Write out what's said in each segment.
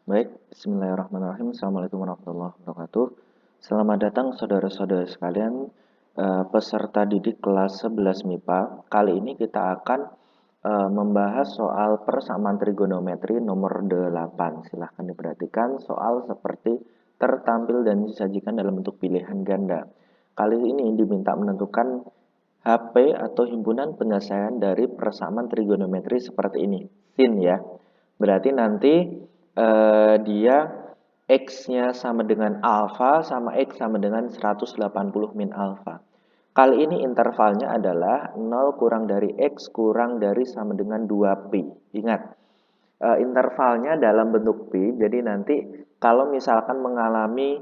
Baik, bismillahirrahmanirrahim. Assalamualaikum warahmatullahi wabarakatuh. Selamat datang saudara-saudara sekalian, peserta didik kelas 11 MIPA. Kali ini kita akan membahas soal persamaan trigonometri nomor 8. Silahkan diperhatikan soal seperti tertampil dan disajikan dalam bentuk pilihan ganda. Kali ini diminta menentukan HP atau himpunan penyelesaian dari persamaan trigonometri seperti ini. Sin ya. Berarti nanti dia X-nya sama dengan alfa sama X sama dengan 180 min alfa. Kali ini intervalnya adalah 0 kurang dari X kurang dari sama dengan 2Pi. Ingat, intervalnya dalam bentuk Pi, jadi nanti kalau misalkan mengalami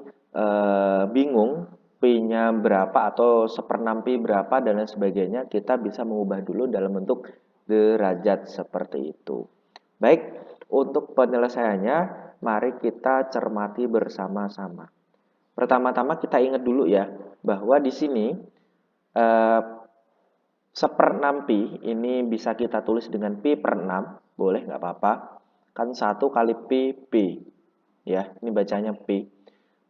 bingung Pi-nya berapa atau 1/6 Pi berapa dan lain sebagainya, kita bisa mengubah dulu dalam bentuk derajat seperti itu. Baik, untuk penyelesaiannya, mari kita cermati bersama-sama. Pertama-tama kita ingat dulu ya, bahwa di sini 1/6 pi ini bisa kita tulis dengan pi per 6, boleh nggak apa-apa. Kan 1 kali pi, pi. Ya, ini bacanya pi.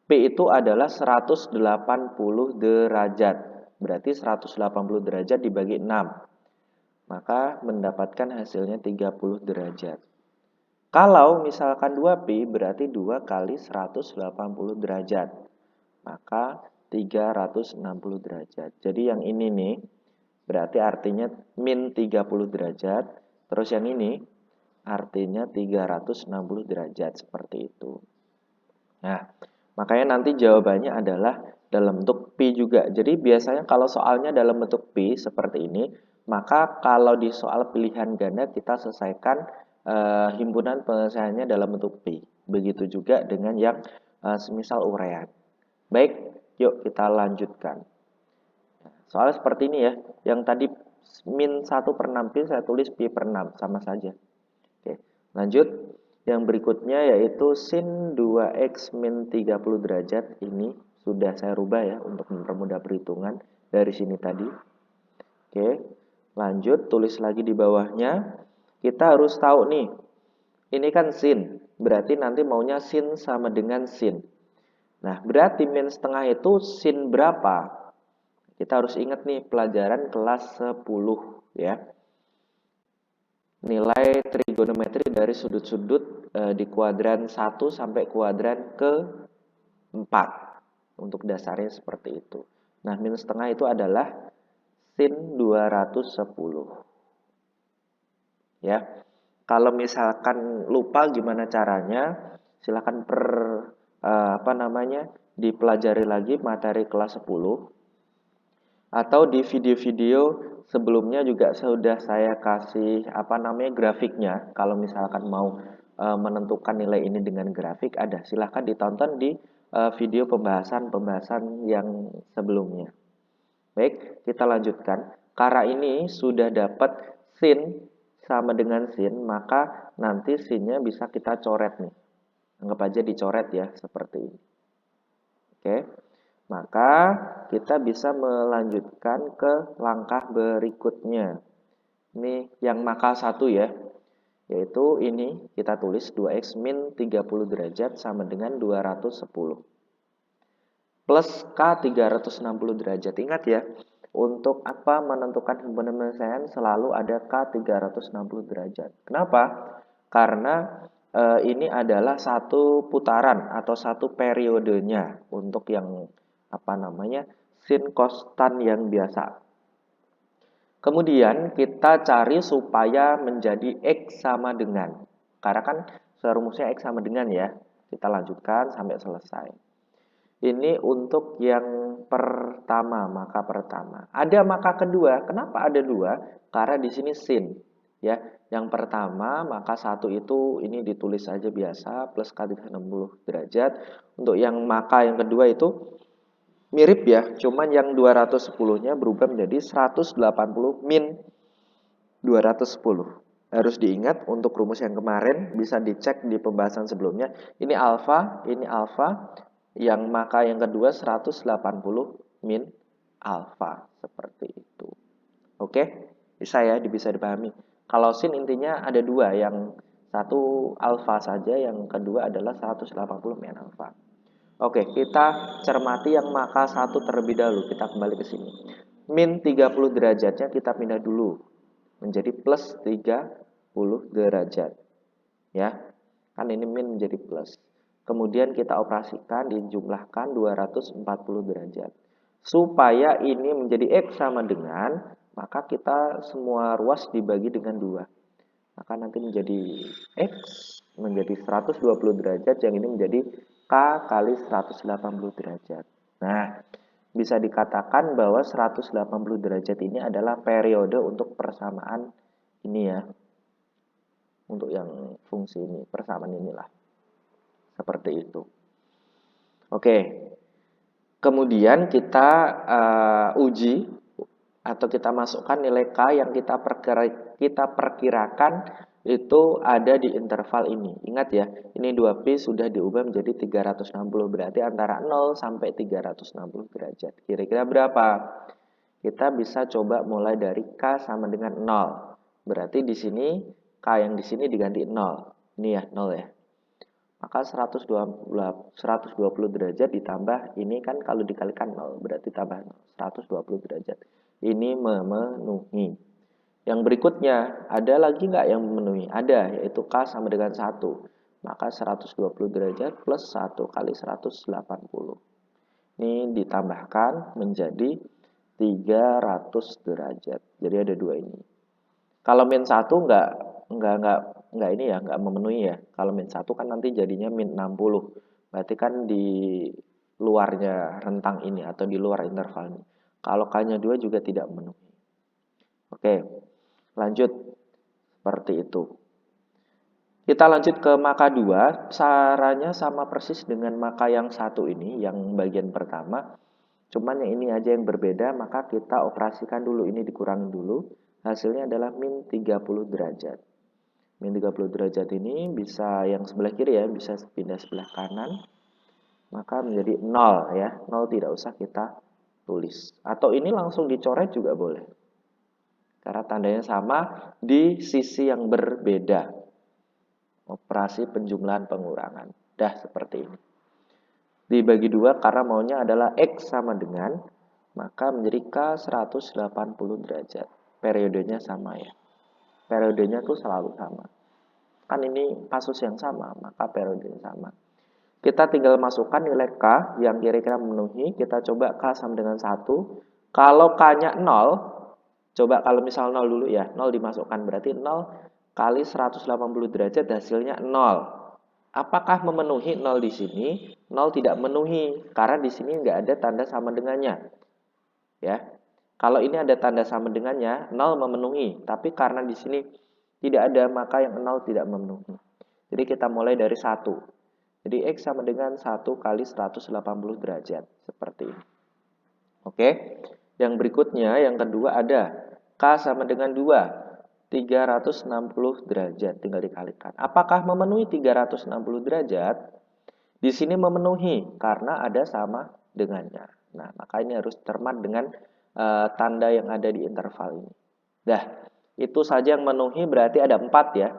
Pi itu adalah 180 derajat. Berarti 180 derajat dibagi 6. Maka mendapatkan hasilnya 30 derajat. Kalau misalkan 2pi berarti 2 kali 180 derajat. Maka 360 derajat. Jadi yang ini nih, berarti artinya min 30 derajat. Terus yang ini artinya 360 derajat seperti itu. Nah, makanya nanti jawabannya adalah dalam bentuk pi juga. Jadi biasanya kalau soalnya dalam bentuk pi seperti ini, maka kalau di soal pilihan ganda kita selesaikan himpunan penyelesaiannya dalam bentuk pi. Begitu juga dengan yang semisal urean. Baik, yuk kita lanjutkan. Soal seperti ini ya, yang tadi min 1/6 pi saya tulis pi per 6, sama saja. Oke, lanjut. Yang berikutnya yaitu sin 2x min 30 derajat. Ini sudah saya rubah ya untuk mempermudah perhitungan dari sini tadi. Oke, lanjut tulis lagi di bawahnya. Kita harus tahu nih, ini kan sin, berarti nanti maunya sin sama dengan sin. Nah, berarti min setengah itu sin berapa? Kita harus ingat nih pelajaran kelas 10 ya. Nilai trigonometri dari sudut-sudut di kuadran 1 sampai kuadran ke-4. Untuk dasarnya seperti itu. Nah, min setengah itu adalah sin 210. Ya. Kalau misalkan lupa gimana caranya, silakan dipelajari lagi materi kelas 10 atau di video-video sebelumnya juga sudah saya kasih grafiknya. Kalau misalkan mau menentukan nilai ini dengan grafik ada, silahkan ditonton di video pembahasan yang sebelumnya. Baik, kita lanjutkan. Karena ini sudah dapat sin sama dengan sin, maka nanti sinnya bisa kita coret nih. Anggap aja dicoret ya, seperti ini. Oke, maka kita bisa melanjutkan ke langkah berikutnya. Ini yang maka 1 ya, yaitu ini kita tulis 2x min 30 derajat sama dengan 210. Plus K 360 derajat. Ingat ya, untuk apa menentukan himpunan penyelesaian selalu ada K 360 derajat. Kenapa? Karena ini adalah satu putaran atau satu periodenya untuk yang sin konstan yang biasa. Kemudian kita cari supaya menjadi X sama dengan. Karena kan rumusnya X sama dengan ya. Kita lanjutkan sampai selesai. Ini untuk yang pertama, maka pertama. Ada maka kedua. Kenapa ada dua? Karena di sini sin. Ya, yang pertama maka 1 itu ini ditulis saja biasa plus K 360 derajat. Untuk yang maka yang kedua itu mirip ya, cuman yang 210-nya berubah menjadi 180 min 210. Harus diingat untuk rumus yang kemarin bisa dicek di pembahasan sebelumnya. Ini alfa, yang maka yang kedua 180 min alfa seperti itu. Oke, bisa ya, bisa dipahami. Kalau sin intinya ada dua, yang Satu alfa saja, yang kedua adalah 180 min alfa. Oke, kita cermati yang maka 1 terlebih dahulu. Kita kembali ke sini. Min 30 derajatnya kita pindah dulu menjadi plus 30 derajat. Ya. Kan ini min menjadi plus. Kemudian kita operasikan, dijumlahkan 240 derajat. Supaya ini menjadi X sama dengan, maka kita semua ruas dibagi dengan 2. Maka nanti menjadi X menjadi 120 derajat, yang ini menjadi K kali 180 derajat. Nah, bisa dikatakan bahwa 180 derajat ini adalah periode untuk persamaan ini ya. Untuk yang fungsi ini, persamaan inilah. Seperti itu. Oke. Kemudian kita uji atau kita masukkan nilai K yang kita perkirakan itu ada di interval ini. Ingat ya, ini 2Pi sudah diubah menjadi 360, berarti antara 0 sampai 360 derajat. Kira-kira berapa? Kita bisa coba mulai dari K sama dengan 0. Berarti di sini K yang di sini diganti 0. Ini ya, 0 ya. Maka 120 derajat ditambah ini kan kalau dikalikan 0, berarti tambah 0, 120 derajat. Ini memenuhi. Yang berikutnya, ada lagi nggak yang memenuhi? Ada, yaitu K sama dengan 1. Maka 120 derajat plus 1 kali 180. Ini ditambahkan menjadi 300 derajat. Jadi ada 2 ini. Kalau min 1 nggak ini ya, nggak memenuhi ya. Kalau min 1 kan nanti jadinya min 60. Berarti kan di luarnya rentang ini atau di luar interval ini. Kalau K-nya 2 juga tidak memenuhi. Oke, lanjut. Seperti itu. Kita lanjut ke maka 2. Caranya sama persis dengan maka yang 1 ini, yang bagian pertama. Cuman yang ini aja yang berbeda, maka kita operasikan dulu. Ini dikurangi dulu. Hasilnya adalah min 30 derajat. Min 30 derajat ini bisa yang sebelah kiri ya, bisa pindah sebelah kanan. Maka menjadi 0 ya. 0 tidak usah kita tulis. Atau ini langsung dicoret juga boleh. Karena tandanya sama di sisi yang berbeda. Operasi penjumlahan pengurangan. Dah seperti ini. Dibagi 2 karena maunya adalah X sama dengan, maka menjadi K 180 derajat. Periodenya sama ya. Periodenya tuh selalu sama. Kan ini kasus yang sama, maka periodenya sama. Kita tinggal masukkan nilai K yang kira-kira memenuhi. Kita coba K sama dengan 1. Kalau K-nya 0, coba kalau misal 0 dulu ya. 0 dimasukkan, berarti 0 kali 180 derajat hasilnya 0. Apakah memenuhi 0 di sini? 0 tidak memenuhi, karena di sini nggak ada tanda sama dengannya. Ya. Kalau ini ada tanda sama dengannya, 0 memenuhi. Tapi karena di sini tidak ada, maka yang 0 tidak memenuhi. Jadi kita mulai dari 1. Jadi X sama dengan 1 kali 180 derajat. Seperti ini. Oke. Yang berikutnya, yang kedua ada K sama dengan 2. 360 derajat. Tinggal dikalikan. Apakah memenuhi 360 derajat? Di sini memenuhi karena ada sama dengannya. Nah, maka ini harus cermat dengan tanda yang ada di interval ini. Dah, itu saja yang memenuhi, berarti ada 4 ya.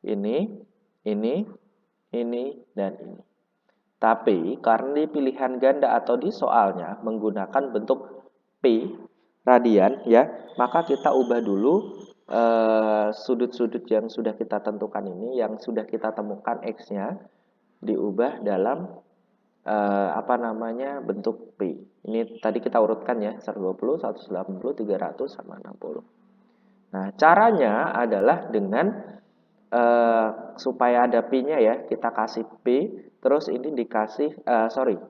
Ini, dan ini. Tapi karena di pilihan ganda atau di soalnya menggunakan bentuk P radian ya, maka kita ubah dulu sudut-sudut yang sudah kita tentukan ini, yang sudah kita temukan X-nya, diubah dalam bentuk P. Ini tadi kita urutkan ya, 120, 180, 300 sama 60. Nah, caranya adalah dengan supaya ada P-nya ya, kita kasih P, terus ini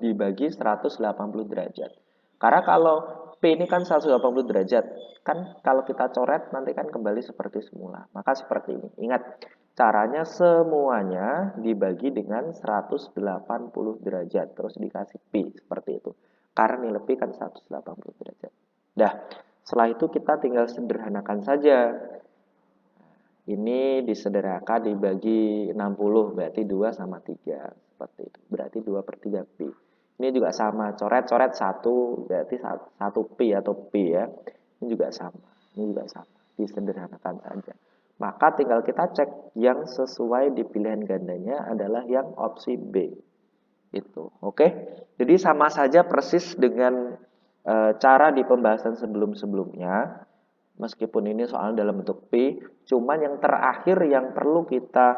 dibagi 180 derajat. Karena kalau P ini kan 180 derajat, kan kalau kita coret nanti kan kembali seperti semula. Maka seperti ini. Ingat, caranya semuanya dibagi dengan 180 derajat, terus dikasih P, seperti itu. Karena nilai P kan 180 derajat. Dah, setelah itu kita tinggal sederhanakan saja. Ini disederhanakan dibagi 60, berarti 2 sama 3. Seperti itu. Berarti 2 per 3 Pi. Ini juga sama, coret-coret 1, berarti 1 Pi atau Pi ya. Ini juga sama. Ini juga sama. Disederhanakan saja. Maka tinggal kita cek yang sesuai di pilihan gandanya adalah yang opsi B. Itu. Oke. Jadi sama saja persis dengan cara di pembahasan sebelum-sebelumnya. Meskipun ini soal dalam bentuk P, cuman yang terakhir yang perlu kita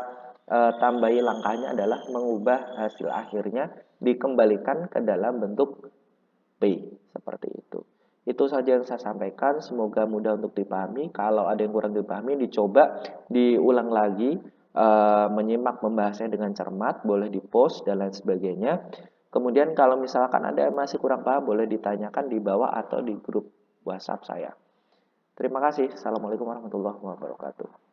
tambahi langkahnya adalah mengubah hasil akhirnya dikembalikan ke dalam bentuk P. Seperti itu. Itu saja yang saya sampaikan, semoga mudah untuk dipahami. Kalau ada yang kurang dipahami, dicoba diulang lagi, menyimak pembahasannya dengan cermat, boleh di-post dan lain sebagainya. Kemudian kalau misalkan ada yang masih kurang paham, boleh ditanyakan di bawah atau di grup WhatsApp saya. Terima kasih. Assalamualaikum warahmatullahi wabarakatuh.